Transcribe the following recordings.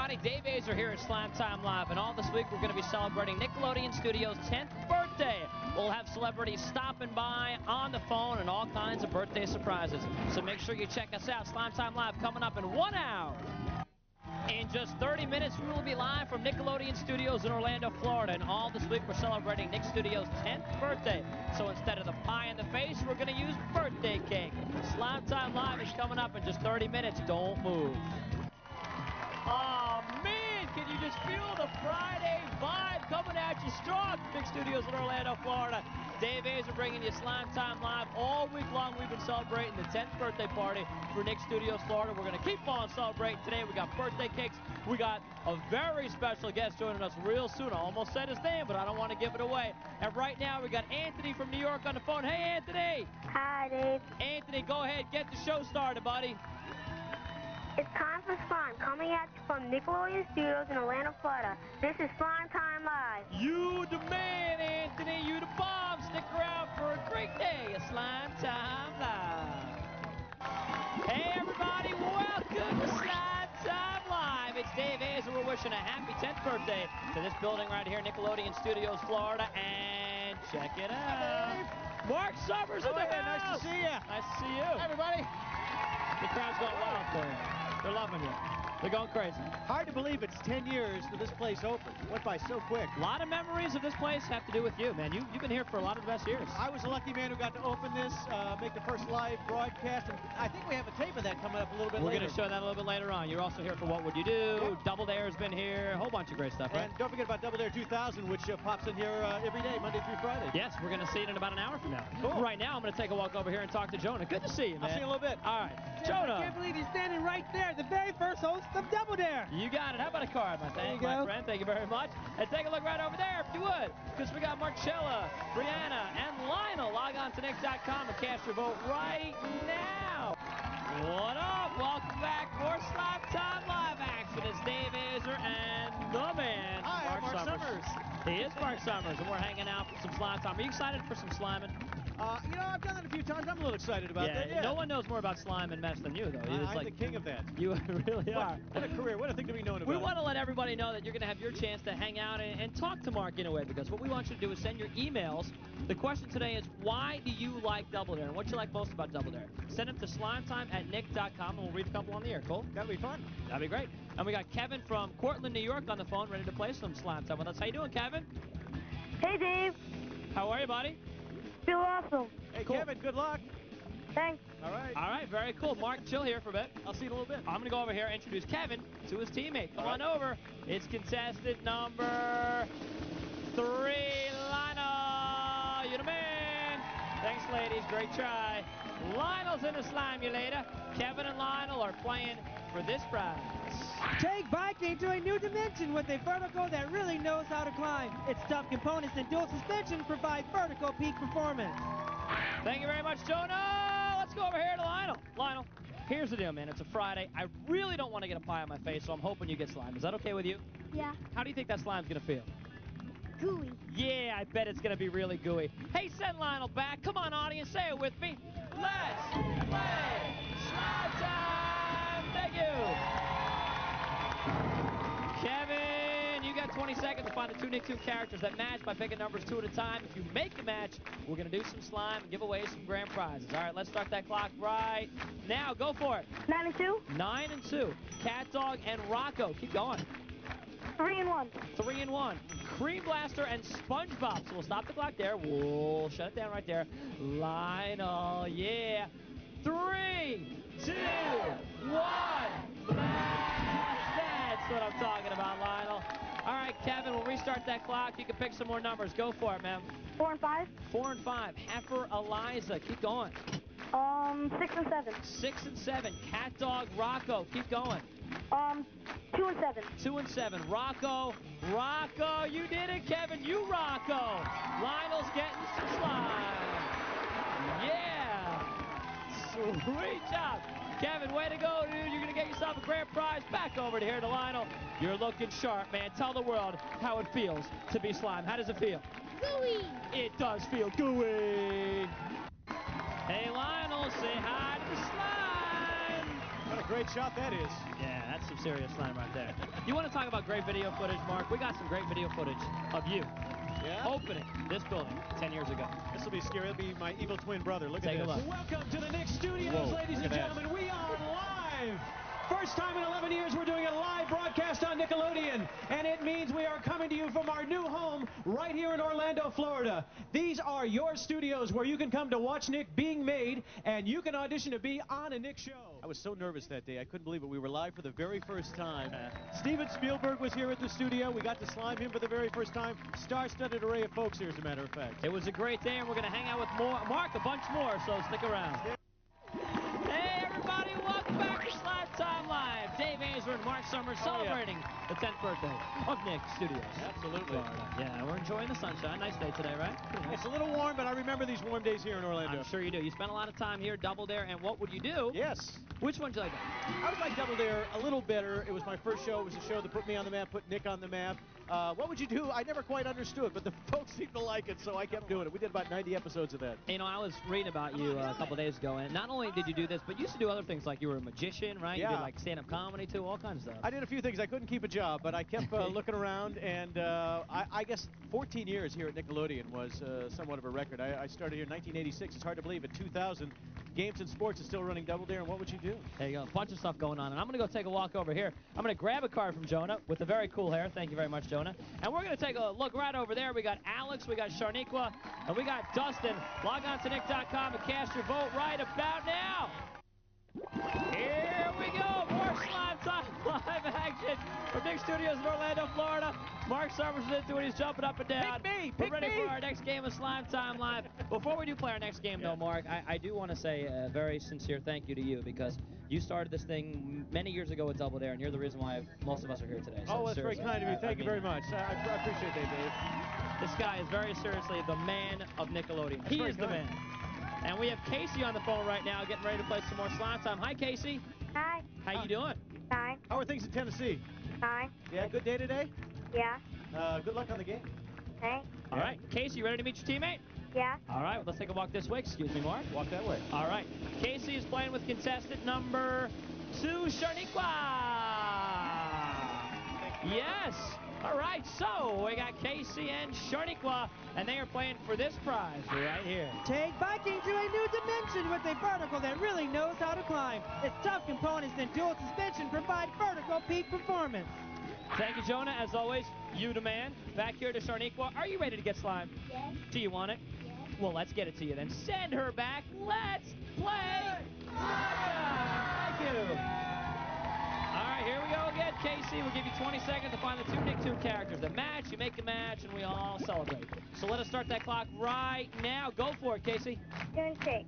everybody. Dave Azer here at Slime Time Live. And all this week, we're going to be celebrating Nickelodeon Studios' 10th birthday. We'll have celebrities stopping by on the phone and all kinds of birthday surprises. So make sure you check us out. Slime Time Live coming up in 1 hour. In just 30 minutes, we will be live from Nickelodeon Studios in Orlando, Florida. And all this week, we're celebrating Nick Studios' 10th birthday. So instead of the pie in the face, we're going to use birthday cake. Slime Time Live is coming up in just 30 minutes. Don't move. Oh, man, can you just feel the Friday vibe coming at you strong? Nick Studios in Orlando, Florida. Dave Azer bringing you Slime Time Live. All week long, we've been celebrating the 10th birthday party for Nick Studios, Florida. We're going to keep on celebrating today. We got birthday cakes. We got a very special guest joining us real soon. I almost said his name, but I don't want to give it away. And right now, we got Anthony from New York on the phone. Hey, Anthony. Hi, Dave. Anthony, go ahead. Get the show started, buddy. It's time for Slime, coming at you from Nickelodeon Studios in Orlando, Florida. This is Slime Time Live. You the man, Anthony. You the bomb. Stick around for a great day of Slime Time Live. Hey, everybody. Welcome to Slime Time Live. It's Dave Azer. We're wishing a happy 10th birthday to this building right here, Nickelodeon Studios, Florida. And check it out. Mark Summers in the house. Nice to see you. Nice to see you. Hi, everybody. The crowd's going wild for you. They're loving you. They're going crazy. Hard to believe it's 10 years that this place opened. Went by so quick. A lot of memories of this place have to do with you, man. You've been here for a lot of the best years. I was a lucky man who got to open this, make the first live broadcast, and I think we have a tape of that coming up a little bit later. We're going to show that a little bit later on. You're also here for What Would You Do? Yeah. Double Dare's been here. A whole bunch of great stuff, right? And don't forget about Double Dare 2000, which pops in here every day, Monday through Friday. Yes, we're going to see it in about an hour from now. Cool. Right now, I'm going to take a walk over here and talk to Jonah. Good to see you, man. I'll see you in a little bit. All right. I Jonah. can't believe he's standing right there, the very first host of Double Dare. You got it. How about a card, my There you my go. friend? Thank you very much. And take a look right over there, if you would, because we got Marcella, Brianna, and Lionel. Log on to Nick.com and cast your vote right now. What up? Welcome back for Slime Time Live action. It's Dave Azer and the man, Hi, I'm Mark Summers. He is Mark Summers, and we're hanging out for some slime time. Are you excited for some sliming? I've done that a few times. I'm a little excited about that. Yeah. No one knows more about slime and mess than you, though. I'm the king of that. You really are. What a career. What a thing to be known about. We want to let everybody know that you're going to have your chance to hang out and talk to Mark in a way, because what we want you to do is send your emails. The question today is, why do you like Double Dare, and what you like most about Double Dare? Send them to slimetime@nick.com, and we'll read a couple on the air. Cool? That'll be fun. That'd be great. And we got Kevin from Cortland, New York on the phone, ready to play some Slime Time with us. How you doing, Kevin? Hey, Dave. How are you, buddy? Feel awesome. Hey, Cool. Kevin, good luck. Thanks. All right. All right, very cool. Mark, chill here for a bit. I'll see you in a little bit. I'm going to go over here and introduce Kevin to his teammate. Come on over. It's contestant number 3, Lionel. You the man. Thanks, ladies. Great try. Lionel's in the Slimulator. Kevin and Lionel are playing for this prize. Take biking to a new dimension with a vertical that really knows how to climb. Its tough components and dual suspension provide vertical peak performance. Thank you very much, Jonah. Let's go over here to Lionel. Lionel, here's the deal, man. It's a Friday. I really don't want to get a pie on my face, so I'm hoping you get slime. Is that okay with you? Yeah. How do you think that slime's going to feel? Gooey. Yeah, I bet it's going to be really gooey. Hey, send Lionel back. Come on, audience, say it with me. Let's play Slime Time. Thank you. Kevin, you got 20 seconds to find the two Nicktoon characters that match by picking numbers 2 at a time. If you make a match, we're going to do some slime and give away some grand prizes. All right, let's start that clock right now. Go for it. 9 and 2. 9 and 2. Cat Dog and Rocco. Keep going. 3 and 1. 3 and 1. Cream Blaster and SpongeBob. So we'll stop the clock there. We'll shut it down right there. Lionel, yeah. 3, 2, 1. Blast. That's what I'm talking about, Lionel. All right, Kevin, we'll restart that clock. You can pick some more numbers. Go for it, man. 4 and 5. 4 and 5. Heifer Eliza. Keep going. 6 and 7. 6 and 7. Cat Dog Rocco. Keep going. 2 and 7. 2 and 7. Rocco, you did it, Kevin. You Rocco. Lionel's getting some slime. Yeah. Sweet job. Kevin, way to go, dude. You're going to get yourself a grand prize. Back over to here to Lionel. You're looking sharp, man. Tell the world how it feels to be slime. How does it feel? Gooey. It does feel gooey. Hey, Lionel, say hi to the slime. What a great shot that is. Yeah, that's some serious slam right there. You want to talk about great video footage, Mark? We got some great video footage of you opening this building 10 years ago. This will be scary. It'll be my evil twin brother. Look Take at a this. look. Welcome to the Knicks Studios, ladies and gentlemen. We are live. First time in 11 years we're doing a live broadcast on Nickelodeon, and it means we are coming to you from our new home right here in Orlando, Florida. These are your studios where you can come to watch Nick being made, and you can audition to be on a Nick show. I was so nervous that day. I couldn't believe it. We were live for the very first time. Steven Spielberg was here at the studio. We got to slime him for the very first time. Star-studded array of folks here, as a matter of fact. It was a great day, and we're going to hang out with Mark a bunch more, so stick around. Hey, everybody, welcome back to Slime Time Live. Dave Azer and Mark Summers celebrating the 10th birthday of Nick Studios. Absolutely. Florida. Yeah, we're enjoying the sunshine. Nice day today, right? It's a little warm, but I remember these warm days here in Orlando. I'm sure you do. You spent a lot of time here, Double Dare, and what would you do? Yes. Which one did you like better? I would like Double Dare a little better. It was my first show. It was a show that put me on the map, put Nick on the map. What would you do? I never quite understood, but the folks seemed to like it, so I kept doing it. We did about 90 episodes of that. You know, I was reading about you a couple days ago, and not only did you do this, but you used to do other things, like you were a magician, right? Yeah. You did like stand-up comedy too, all kinds of stuff. I did a few things. I couldn't keep a job, but I kept looking around, and I guess 14 years here at Nickelodeon was somewhat of a record. I started here in 1986. It's hard to believe. At 2000, Games and Sports is still running Double Dare, and what would you do? There you go. A bunch of stuff going on, and I'm going to go take a walk over here. I'm going to grab a card from Jonah with the very cool hair. Thank you very much, Jonah. And we're going to take a look right over there. We got Alex, we got Sharniqua, and we got Dustin. Log on to Nick.com and cast your vote right about now. Here we go. More Slime Time Live action from Nick Studios in Orlando, Florida. Mark Summers is into it. He's jumping up and down. We're ready for our next game of Slime Time Live. Before we do play our next game, though, Mark, I do want to say a very sincere thank you to you, because you started this thing many years ago with Double Dare, and you're the reason why most of us are here today. So Oh, that's very kind of you. Thank you very much. I appreciate that, Dave. This guy is very seriously the man of Nickelodeon. He is the man. And we have Casey on the phone right now, getting ready to play some more Slime Time. Hi, Casey. Hi. How you doing? Fine. How are things in Tennessee? Fine. Yeah, good day today? Yeah. Good luck on the game. Thanks. All right. Casey, you ready to meet your teammate? Yeah. All right, well, let's take a walk this way. Excuse me, Mark. Walk that way. All right. Casey is playing with contestant number 2, Sharniqua. Yes. All right, so we got Casey and Sharniqua, and they are playing for this prize right here. Take biking to a new dimension with a vertical that really knows how to climb. Its tough components and dual suspension provide vertical peak performance. Thank you, Jonah. As always, you the man. Back here to Sharniqua. Are you ready to get slime? Yes. Do you want it? Yes. Well, let's get it to you then. Send her back. Let's play slime. Thank you. All right, here we go again, Casey. We'll give you 20 seconds to find the 2 Nicktoon characters that match. You make the match, and we all celebrate. So let us start that clock right now. Go for it, Casey. 2 and 6.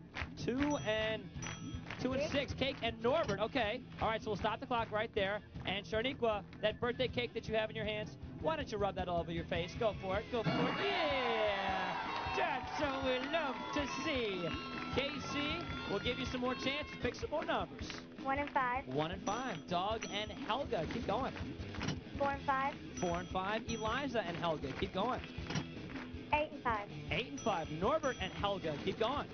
2 and 6, Cake and Norbert. Okay. All right, so we'll stop the clock right there. And Sharniqua, that birthday cake that you have in your hands, why don't you rub that all over your face? Go for it. Go for it. Yeah! That's what we love to see. Casey, we'll give you some more chances. Pick some more numbers. 1 and 5. 1 and 5. Doug and Helga. Keep going. 4 and 5. 4 and 5. Eliza and Helga. Keep going. 8 and 5. 8 and 5. Norbert and Helga. Keep going.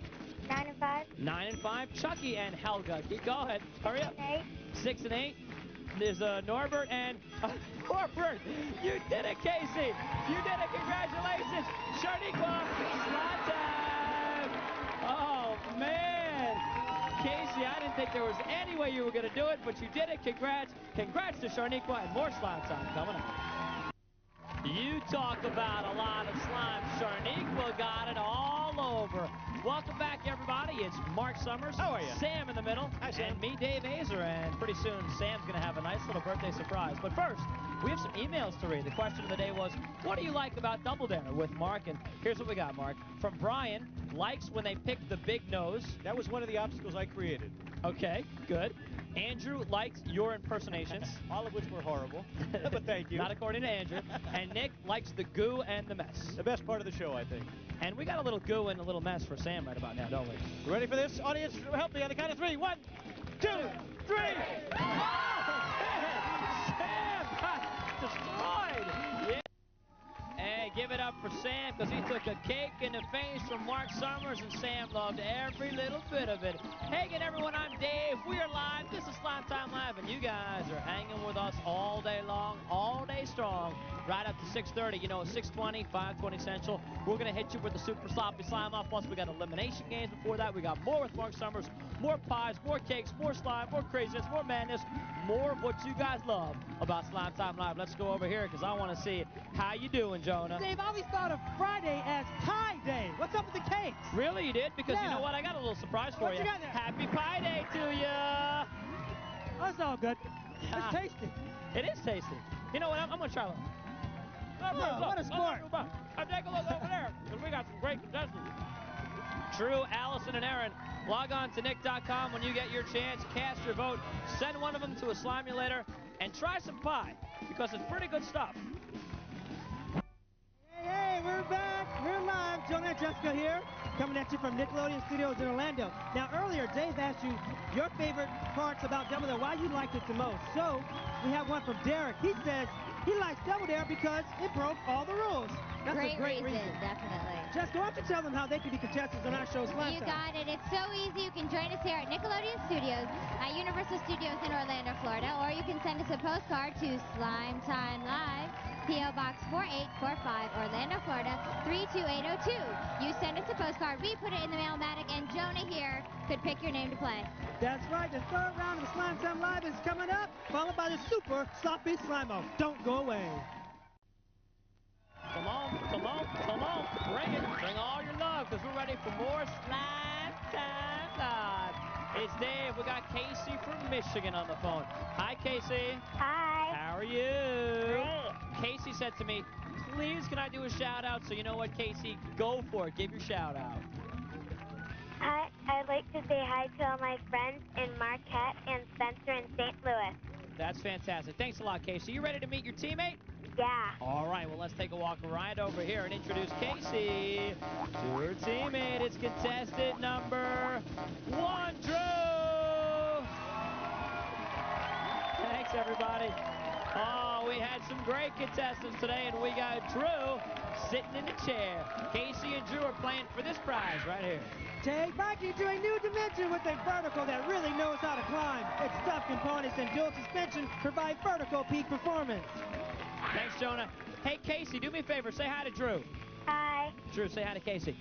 9 and 5. 9 and 5. Chucky and Helga. Keep going. Hurry up. 8. 6 and 8. There's Norbert and Norbert. You did it, Casey. You did it. Congratulations. Sharniqua. Slime time. Oh, man. Casey, I didn't think there was any way you were going to do it, but you did it. Congrats. Congrats to Sharniqua, and more slime time coming up. You talk about a lot of slime. Sharniqua got it all over. Welcome back, everybody. It's Mark Summers. How are you? Sam in the middle. Hi, Sam. And me, Dave Azer. And pretty soon, Sam's going to have a nice little birthday surprise. But first, we have some emails to read. The question of the day was, what do you like about Double Dare with Mark? And here's what we got, Mark. From Brian, likes when they pick the big nose. That was one of the obstacles I created. Okay, good. Andrew likes your impersonations. All of which were horrible, but thank you. Not according to Andrew. And Nick likes the goo and the mess. The best part of the show, I think. And we got a little goo and a little mess for Sam right about now, don't we? You ready for this? Audience, help me on the count of 3. 1, 2, 3. Oh, man! Sam got destroyed! Yeah. Hey, give it up for Sam, because he took a cake in the face from Mark Summers, and Sam loved every little bit of it. Hey again, everyone, I'm Dave. We are live. This is Slime Time Live, and you guys are hanging with us all day long, all day strong, right up to 6:30. You know, 6:20, 5:20 Central. We're going to hit you with the Super Sloppy Slime Off. Plus, we got elimination games before that. We got more with Mark Summers, more pies, more cakes, more slime, more craziness, more madness, more of what you guys love about Slime Time Live. Let's go over here because I want to see how you doing, Jonah. Dave, I always thought of Friday as Pie Day. What's up with the cakes? Really, you did? Because you know what? I got a little surprise for What you got there? Happy Pie Day to you. Oh, it's all good. It's tasty. It is tasty. You know what? I'm going to try one. What a sport. Take a look over there, because we got some great contestants. Drew, Allison, and Aaron, log on to Nick.com when you get your chance. Cast your vote. Send one of them to a Slimulator and try some pie, because it's pretty good stuff. Hey, we're back. We're live. Jonah and Jessica here, coming at you from Nickelodeon Studios in Orlando. Now, earlier, Dave asked you your favorite parts about Double Dare, why you liked it the most. So, we have one from Derek. He says he likes Double Dare because it broke all the rules. That's a great reason. Definitely. Jessica, why don't you tell them how they can be contestants on our show, Slime You Time? got it. It's so easy. You can join us here at Nickelodeon Studios at Universal Studios in Orlando, Florida, or you can send us a postcard to Slime Time Live, P.O. Box 4845, Orlando, Florida 32802. You send us a postcard, we put it in the Mailmatic, and Jonah here could pick your name to play. That's right. The third round of Slime Time Live is coming up, followed by the Super Sloppy Slime-O. Don't go away. Come on, come on, come on. Bring it. Bring all your love, because we're ready for more Slime Time Live. It's Dave. We got Casey from Michigan on the phone. Hi, Casey. Hi. How are you? Great. Casey said to me, please, can I do a shout-out? So you know what, Casey? Go for it. Give your shout-out. I'd like to say hi to all my friends in Marquette and Spencer in St. Louis. That's fantastic. Thanks a lot, Casey. You ready to meet your teammate? Yeah. All right, well, let's take a walk right over here and introduce Casey to her teammate. It's contestant number 1, Drew. Thanks, everybody. Oh, we had some great contestants today, and we got Drew sitting in the chair. Casey and Drew are playing for this prize right here. Take back into a new dimension with a vertical that really knows how to climb. Its tough components and dual suspension provide vertical peak performance. Thanks, Jonah. Hey, Casey, do me a favor. Say hi to Drew. Hi. Drew, say hi to Casey.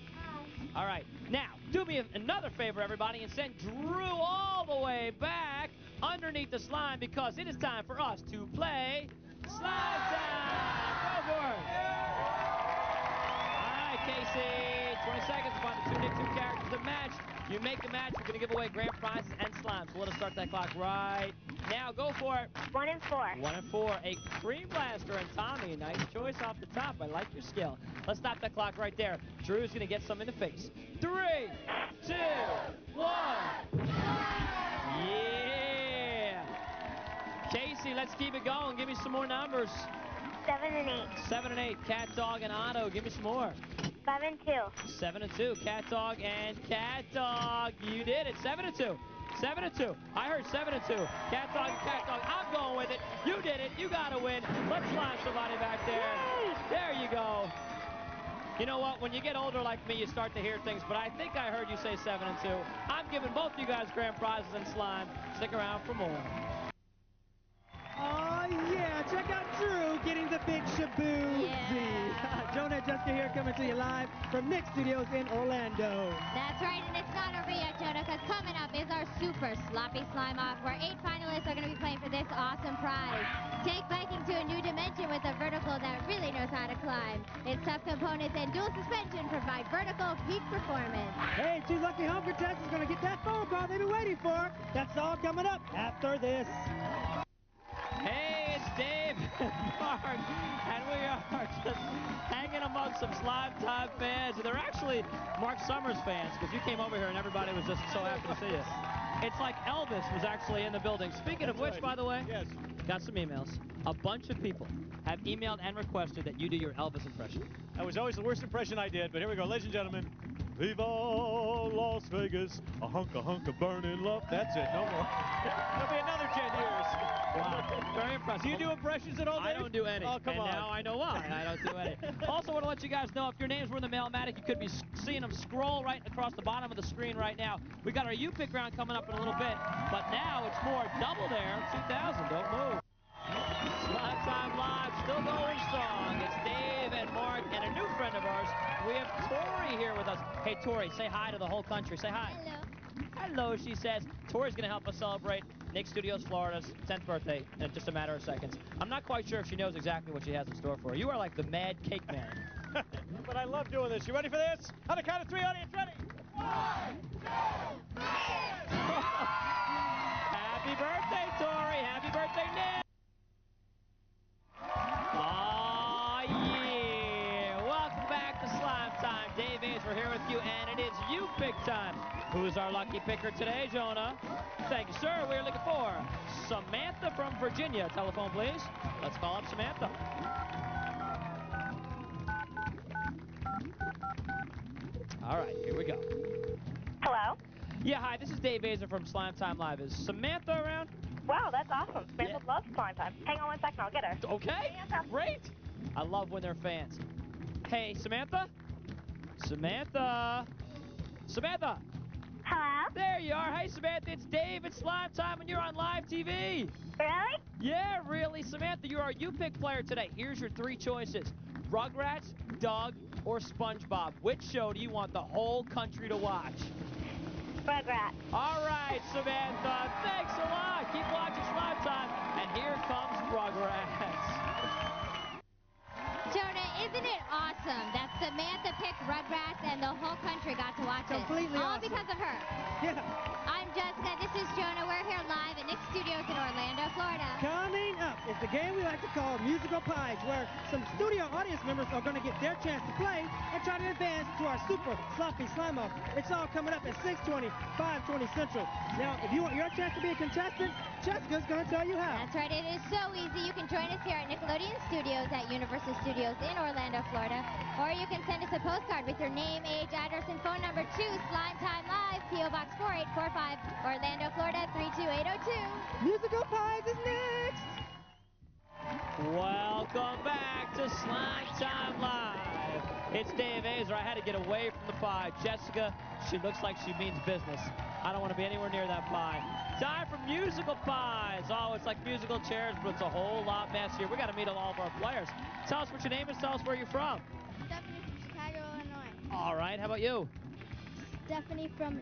All right. Now, do me another favor, everybody, and send Drew all the way back underneath the slime, because it is time for us to play Slime Time. Go for it. All right, Casey. 20 seconds to find the 2 Nick 2 characters that match. You make a match, we're going to give away grand prizes and slime. So let us start that clock right now. Go for it. 1 and 4. 1 and 4. A Cream Blaster and Tommy. Nice choice off the top. I like your skill. Let's stop that clock right there. Drew's going to get some in the face. 3, 2, 1. Yeah. Casey, let's keep it going. Give me some more numbers. 7 and 8. 7 and 8. Cat Dog and Otto. Give me some more. 5 and 2. 7 and 2. Cat Dog and Cat Dog. You did it. 7 and 2. 7 and 2. I heard 7 and 2. Cat Dog and Cat Dog. I'm going with it. You did it. You got to win. Let's slime somebody back there. There you go. You know what? When you get older like me, you start to hear things, but I think I heard you say 7 and 2. I'm giving both you guys grand prizes and slime. Stick around for more. Oh, yeah. Check out Drew getting the big shaboozy. Yeah. Jonah and Jessica here coming to you live from Nick Studios in Orlando. That's right, and it's not over yet, Jonah, because coming up is our Super Sloppy Slime Off, where 8 finalists are going to be playing for this awesome prize. Take biking to a new dimension with a vertical that really knows how to climb. Its tough components and dual suspension provide vertical peak performance. Hey, 2 lucky home contestants going to get that phone call they've been waiting for. That's all coming up after this. Hey, it's Dave and Mark, and we are just hanging among some Slime Time fans. They're actually Mark Summers fans, because you came over here and everybody was just so happy to see you. It's like Elvis was actually in the building. Speaking of which, by the way, Yes. got some emails. A bunch of people have emailed and requested that you do your Elvis impression. That was always the worst impression I did, but here we go. Ladies and gentlemen, Viva Las Vegas, a hunk of burning love. That's it, no more. There'll be another 10 years. Wow, very impressive. Do you do impressions at all, I Dave? don't do any. Oh, come and on. now I know why. I don't do any. Also want to let you guys know, if your names were in the Mailmatic, you could be seeing them scroll right across the bottom of the screen right now. We got our U-Pick round coming up in a little bit, but now it's more Double Dare 2000. Don't move. we have Tori here with us. Hey, Tori, say hi to the whole country. Say hi. Hello. Hello, she says. Tori's going to help us celebrate Nick Studios Florida's 10th birthday in just a matter of seconds. I'm not quite sure if she knows exactly what she has in store for her. You are like the mad cake man. But I love doing this. You ready for this? On the count of 3, audience, ready? 1, 2, 3. Happy birthday, Tori. Happy birthday, Nick. Oh, yeah. Welcome back to Slime Time. Dave Hayes, we're here with you, and it is you pick time. Who's our lucky picker today, Jonah? Thank you, sir. We're looking for Samantha from Virginia. Telephone, please. Let's call up Samantha. All right, here we go. Hello? Yeah, hi, this is Dave Azer from Slime Time Live. Is Samantha around? Wow, that's awesome. Samantha loves Slime Time. Hang on one second, I'll get her. Okay, great. I love when they're fans. Hey, Samantha? Samantha? Samantha? Hello? There you are. Hey, Samantha, it's Dave. It's Slime Time, and you're on live TV. Really? Yeah, really. Samantha, you're our U-Pick player today. Here's your 3 choices. Rugrats, Doug, or SpongeBob. Which show do you want the whole country to watch? Rugrats. All right, Samantha. Thanks a lot. Keep watching Slime Time. And here comes Rugrats. Jonah, isn't it awesome that Samantha picked Rugrats and the whole country got to watch Completely it? All awesome. because of her. Yeah. I'm Jessica. This is Jonah. We're here live at Nick Studios in Orlando, Florida. Coming up, it's the game we like to call Musical Pies, where some studio audience members are going to get their chance to play and try to advance to our Super Sloppy Slime Off. It's all coming up at 6:20, 5:20 Central. Now, if you want your chance to be a contestant, Jessica's going to tell you how. That's right. It is so easy. You can join us here at Nickelodeon Studios at Universal Studios in Orlando, Florida. Or you can send us a postcard with your name, age, address, and phone number to Slime Time Live, P.O. Box 4845, Orlando, Florida 32802. Musical Pies is next. Welcome back to Slime Time Live. It's Dave Azer. I had to get away from the pie. Jessica, she looks like she means business. I don't want to be anywhere near that pie. Time for musical pies. Oh, it's like musical chairs, but it's a whole lot messier. We got to meet all of our players. Tell us what your name is. Tell us where you're from. Stephanie from Chicago, Illinois. All right. How about you? Stephanie from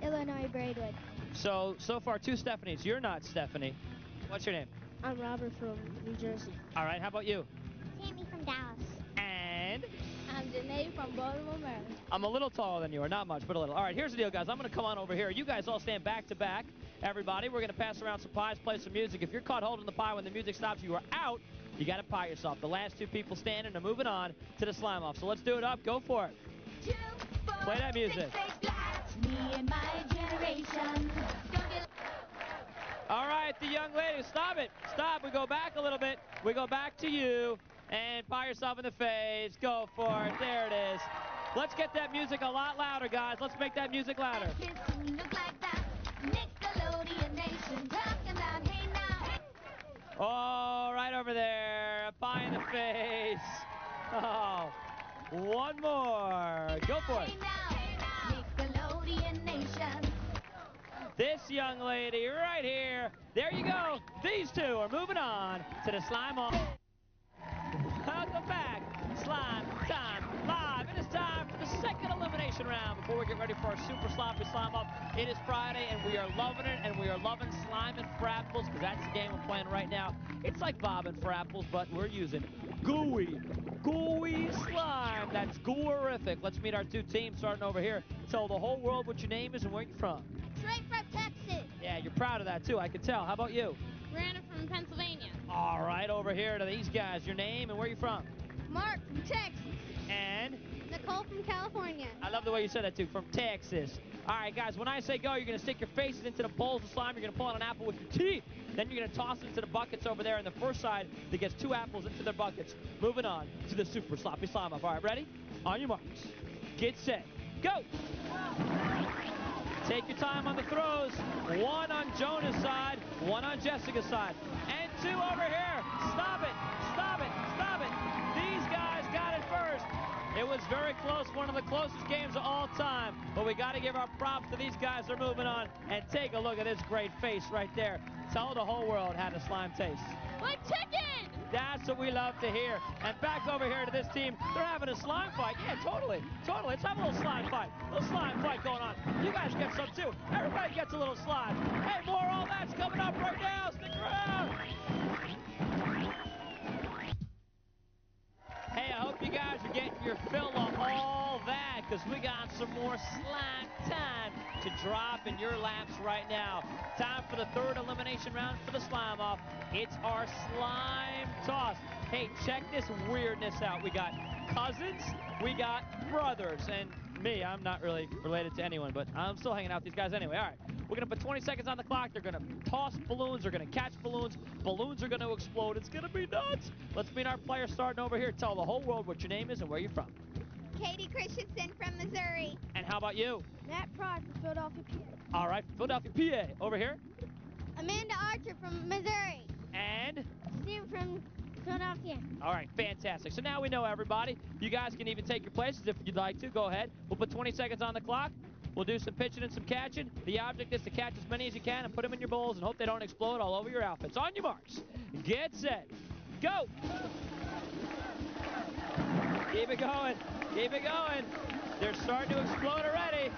Illinois Braidwood. So far, 2 Stephanies. You're not Stephanie. What's your name? I'm Robert from New Jersey. All right. How about you? Tammy from Dallas. And I'm Janae from Baltimore, Maryland. I'm a little taller than you are. Not much, but a little. All right, here's the deal, guys. I'm going to come on over here. You guys all stand back to back. Everybody, we're going to pass around some pies, play some music. If you're caught holding the pie when the music stops, you are out. You got to pie yourself. The last 2 people standing are moving on to the Slime Off. So let's do it up. Go for it. Play that music. Me and my generation. All right, the young lady, stop it. Stop. We go back a little bit. We go back to you and pie yourself in the face. Go for it. There it is. Let's get that music a lot louder, guys. Let's make that music louder. Oh, right over there. A pie in the face. Oh, one more. Go for it. This young lady right here. There you go. These 2 are moving on to the Slime Off. Welcome back. Slime Time Live. It is time for the second elimination round before we get ready for our Super Sloppy Slime Off. It is Friday, and we are loving it, and we are loving Slime and Frapples, because that's the game we're playing right now. It's like Bob and Frapples, but we're using gooey slime. That's goorific. Let's meet our 2 teams starting over here. Tell the whole world what your name is and where you're from. Straight from Texas. Yeah, you're proud of that, too. I can tell. How about you? Brianna from Pennsylvania. All right, over here to these guys. Your name and where you from? Mark from Texas. And Nicole from California. I love the way you said that, too, from Texas. All right, guys, when I say go, you're going to stick your faces into the bowls of slime. You're going to pull out an apple with your teeth. Then you're going to toss it into the buckets over there on the first side that gets 2 apples into their buckets. Moving on to the Super Sloppy Slime Off. All right, ready? On your marks. Get set. Go! Take your time on the throws. 1 on Jonah's side, 1 on Jessica's side. And 2 over here. Stop it. Stop it. Stop it. These guys got it first. It was very close, one of the closest games of all time. But we got to give our props to these guys. They're moving on. And take a look at this great face right there. Tell the whole world how the slime tastes. Like chicken! That's what we love to hear. And back over here to this team, they're having a slime fight. Yeah, totally. Let's have a little slime fight. Little slime fight going on. You guys get some too. Everybody gets a little slime. Hey, more all that's coming up right now. Stick around. Hey, I hope you guys are getting your fill of all that, because we got some more slime time to drop in your laps right now. Time for the third elimination round for the slime off. It's our slime toss. Hey, check this weirdness out. We got cousins, we got brothers, and me, I'm not really related to anyone, but I'm still hanging out with these guys anyway. All right, we're going to put 20 seconds on the clock. They're going to toss balloons. They're going to catch balloons. Balloons are going to explode. It's going to be nuts. Let's meet our players starting over here. Tell the whole world what your name is and where you're from. Katie Christensen from Missouri. And how about you? Matt Prod from Philadelphia, PA. All right, Philadelphia, PA. Over here. Amanda Archer from Missouri. And? Steve from Philadelphia. All right, fantastic. So now we know everybody. You guys can even take your places if you'd like to. Go ahead. We'll put 20 seconds on the clock. We'll do some pitching and some catching. The object is to catch as many as you can and put them in your bowls and hope they don't explode all over your outfits. On your marks. Get set. Go. Keep it going. Keep it going. They're starting to explode already.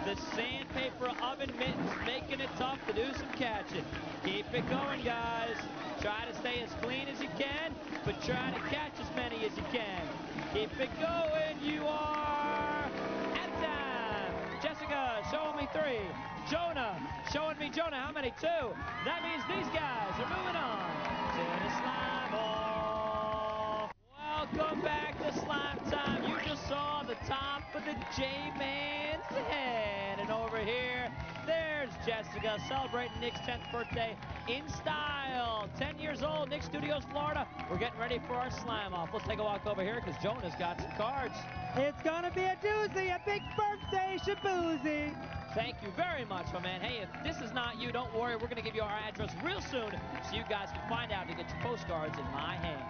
The sandpaper oven mittens making it tough to do some catching. Keep it going, guys. Try to stay as clean as you can, but try to catch as many as you can. Keep it going. You are at time. Jessica showing me 3. Jonah showing me Jonah. How many? 2. That means these guys are moving on to the slime off. Welcome back to Slime Time. You just saw the top of the J-Man's head. And over here, there's Jessica celebrating Nick's 10th birthday in style. 10 years old, Nick Studios, Florida. We're getting ready for our slime off. Let's take a walk over here because Jonah's got some cards. It's going to be a doozy, a big birthday shaboozy. Thank you very much, my man. Hey, if this is not you, don't worry. We're going to give you our address real soon so you guys can find out to get your postcards in my hand.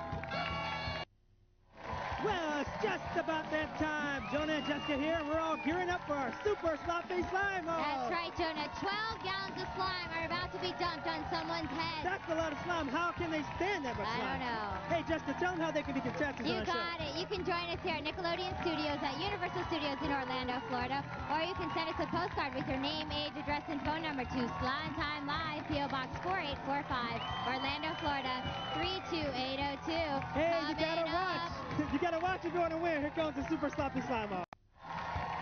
Well, it's just about that time. Jonah and Jessica here, and we're all gearing up for our super sloppy slime off. That's right, Jonah. 12 gallons of slime are about to be dumped on someone's head. That's a lot of slime. How can they stand that much slime? I don't know. Hey, Jessica, tell them how they can be contestants on You our show. got it. You can join us here at Nickelodeon Studios at Universal Studios in Orlando, Florida. Or you can send us a postcard with your name, age, address, and phone number to Slime Time Live, P.O. Box 4845, Orlando, Florida, 32802. Hey, you gotta watch. You gotta watch if you want to win. Here comes the super sloppy slime off.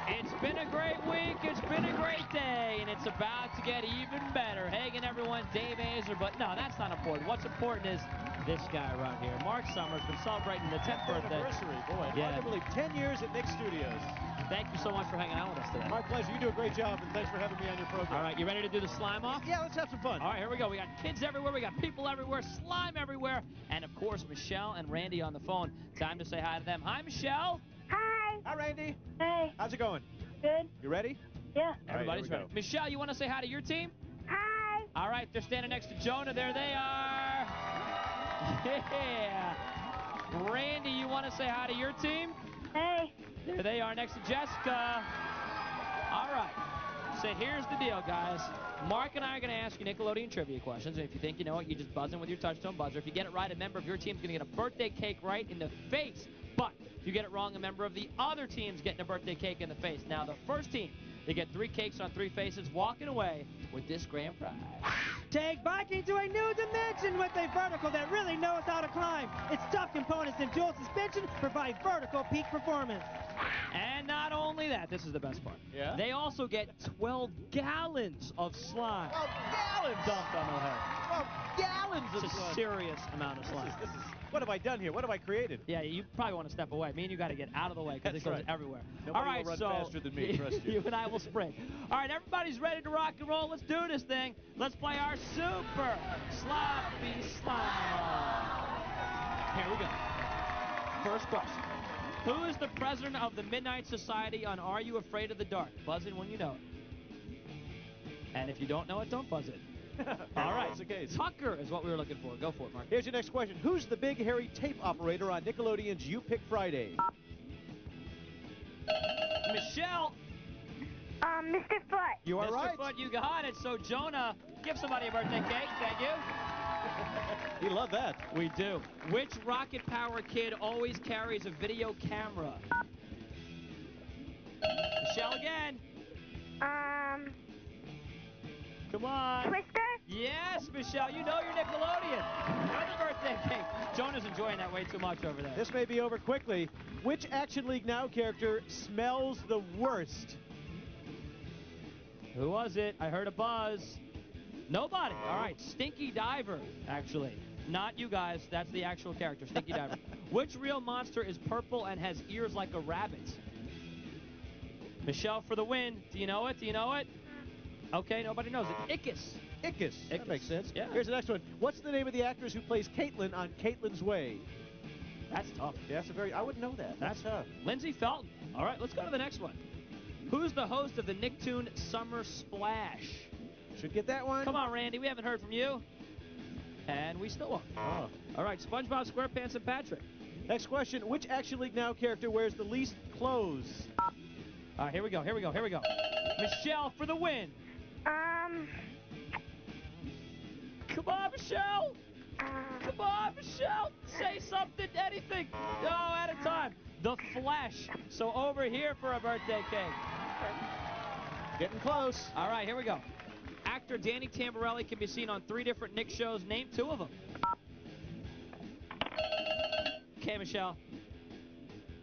It's been a great week. It's been a great day, and it's about to get even better. Hagen, everyone, Dave Azer, but no, that's not important. What's important is this guy right here. Mark Summers been celebrating the 10th birthday. Anniversary, boy. Yeah. Hard to believe 10 years at Nick Studios. Thank you so much for hanging out with us today. My pleasure. You do a great job, and thanks for having me on your program. All right, you ready to do the slime off? Yeah, let's have some fun. All right, here we go. We got kids everywhere. We got people everywhere. Slime everywhere. And, of course, Michelle and Randy on the phone. Time to say hi to them. Hi, Michelle. Hi. Hi, Randy. Hey. How's it going? Good. You ready? Yeah. Everybody's here we ready. go. Michelle, you want to say hi to your team? Hi. All right, they're standing next to Jonah. There they are. Yeah. Randy, you want to say hi to your team? Hey. There they are next to Jessica. All right. So here's the deal, guys. Mark and I are going to ask you Nickelodeon trivia questions, and if you think you know it, you just buzz in with your touchstone buzzer. If you get it right, a member of your team is going to get a birthday cake right in the face. But if you get it wrong, a member of the other team's getting a birthday cake in the face. Now, the first team, they get 3 cakes on 3 faces, walking away with this grand prize. Take biking to a new dimension with a vertical that really knows how to climb. Its tough components and dual suspension provide vertical peak performance. And not only that, this is the best part. Yeah? They also get 12 gallons of slime 12 gallons! dumped on their head. 12 gallons of It's a slime. serious amount of slime. This is, what have I done here? What have I created? Yeah, you probably want to step away. Me and you got to get out of the way because it That's goes right. everywhere. Nobody All right, will run so faster than me, trust you. you and I will sprint. All right, everybody's ready to rock and roll. Let's do this thing. Let's play our super sloppy slime. Here we go. First question. Who is the president of the Midnight Society on Are You Afraid of the Dark? Buzz in when you know it. And if you don't know it, don't buzz in. All right. That's the case. Tucker is what we were looking for. Go for it, Mark. Here's your next question. Who's the big hairy tape operator on Nickelodeon's You Pick Friday? Michelle. Mr. Foot. You are Mr. right. Foot, you got it. So, Jonah, give somebody a birthday cake. Thank you. We love that. We do. Which Rocket Power kid always carries a video camera? Michelle again. Come on. Twister? Yes, Michelle, you know your Nickelodeon. Another birthday cake. Jonah's enjoying that way too much over there. This may be over quickly. Which Action League Now character smells the worst? Who was it? I heard a buzz. Nobody. All right, Stinky Diver, actually. Not you guys. That's the actual character, Stinky Diver. Which real monster is purple and has ears like a rabbit? Michelle for the win. Do you know it? Do you know it? Okay, nobody knows it. Ickis. Ickis. That Ickis. makes sense. Yeah. Here's the next one. What's the name of the actress who plays Caitlin on Caitlin's Way? That's tough. Yeah, that's a very. I wouldn't know that. That's tough. Lindsay Felton. All right, let's go to the next one. Who's the host of the Nicktoon Summer Splash? Should get that one. Come on, Randy. We haven't heard from you. And we still won't. Oh. All right, SpongeBob SquarePants and Patrick. Next question. Which Action League Now character wears the least clothes? All right, here we go. Here we go. Here we go. Michelle for the win. Come on, Michelle. Come on, Michelle. Say something, anything. No, out of time. The Flash. So over here for a birthday cake. Getting close. All right, here we go. Actor Danny Tamborelli can be seen on 3 different Nick shows. Name 2 of them. Okay, Michelle.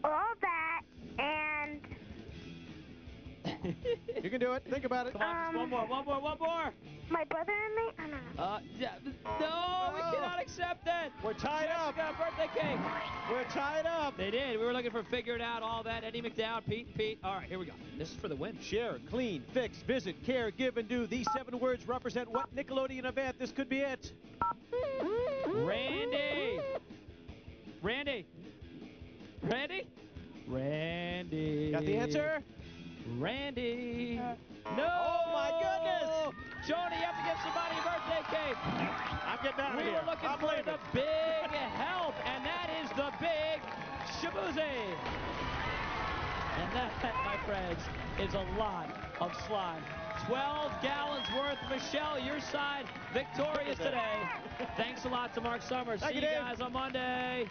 All that and... You can do it. Think about it. Come on, just one more, one more, one more. My brother and me? I don't know. Yeah, no, we cannot accept that. We're tied up. Got a birthday cake. We're tied up. They did. We were looking for Figure It Out, all that. Eddie McDowell, Pete and Pete. All right, here we go. This is for the win. Share, clean, fix, visit, care, give, and do. These 7 words represent what Nickelodeon event? This could be it. Randy. Randy. Randy. Randy. Got the answer? Randy. No. Oh, my goodness. Joni, you have to give somebody a birthday cake. I'm getting out of We here. were looking I'm for leaving. the big help, and that is the big Shabuzi. And that, my friends, is a lot of slime. 12 gallons worth. Michelle, your side victorious today. Thanks a lot to Mark Summers. Thank See you, you Dave. guys on Monday.